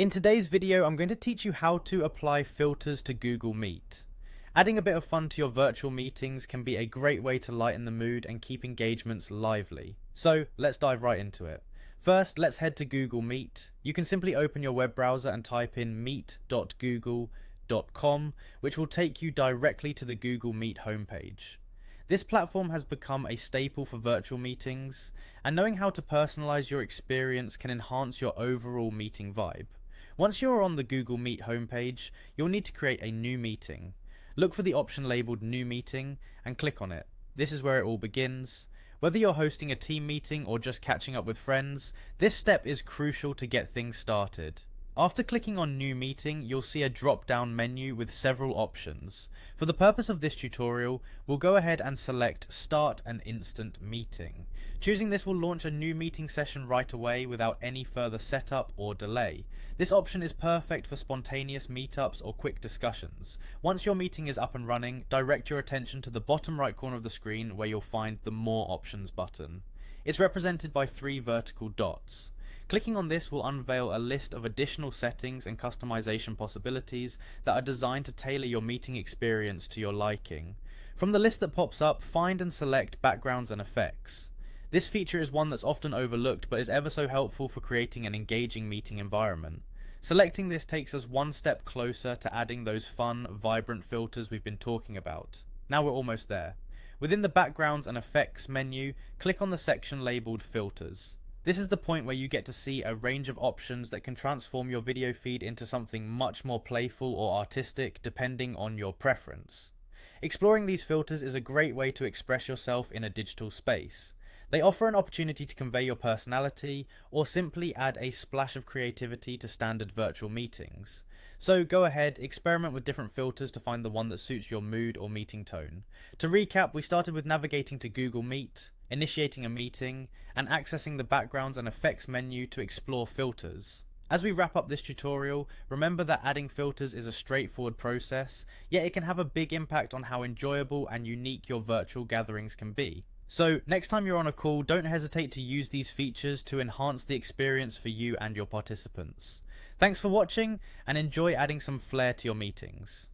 In today's video, I'm going to teach you how to apply filters to Google Meet. Adding a bit of fun to your virtual meetings can be a great way to lighten the mood and keep engagements lively. So let's dive right into it. First, let's head to Google Meet. You can simply open your web browser and type in meet.google.com, which will take you directly to the Google Meet homepage. This platform has become a staple for virtual meetings, and knowing how to personalize your experience can enhance your overall meeting vibe. Once you're on the Google Meet homepage, you'll need to create a new meeting. Look for the option labeled New Meeting and click on it. This is where it all begins. Whether you're hosting a team meeting or just catching up with friends, this step is crucial to get things started. After clicking on New Meeting, you'll see a drop-down menu with several options. For the purpose of this tutorial, we'll go ahead and select Start an Instant Meeting. Choosing this will launch a new meeting session right away without any further setup or delay. This option is perfect for spontaneous meetups or quick discussions. Once your meeting is up and running, direct your attention to the bottom right corner of the screen where you'll find the More Options button. It's represented by 3 vertical dots. Clicking on this will unveil a list of additional settings and customization possibilities that are designed to tailor your meeting experience to your liking. From the list that pops up, find and select backgrounds and effects. This feature is one that's often overlooked but is ever so helpful for creating an engaging meeting environment. Selecting this takes us one step closer to adding those fun, vibrant filters we've been talking about. Now we're almost there. Within the Backgrounds and Effects menu, click on the section labeled Filters. This is the point where you get to see a range of options that can transform your video feed into something much more playful or artistic depending on your preference. Exploring these filters is a great way to express yourself in a digital space. They offer an opportunity to convey your personality or simply add a splash of creativity to standard virtual meetings. So go ahead, experiment with different filters to find the one that suits your mood or meeting tone. To recap, we started with navigating to Google Meet, initiating a meeting, and accessing the Backgrounds and Effects menu to explore filters. As we wrap up this tutorial, remember that adding filters is a straightforward process, yet it can have a big impact on how enjoyable and unique your virtual gatherings can be. So next time you're on a call, don't hesitate to use these features to enhance the experience for you and your participants. Thanks for watching, and enjoy adding some flair to your meetings.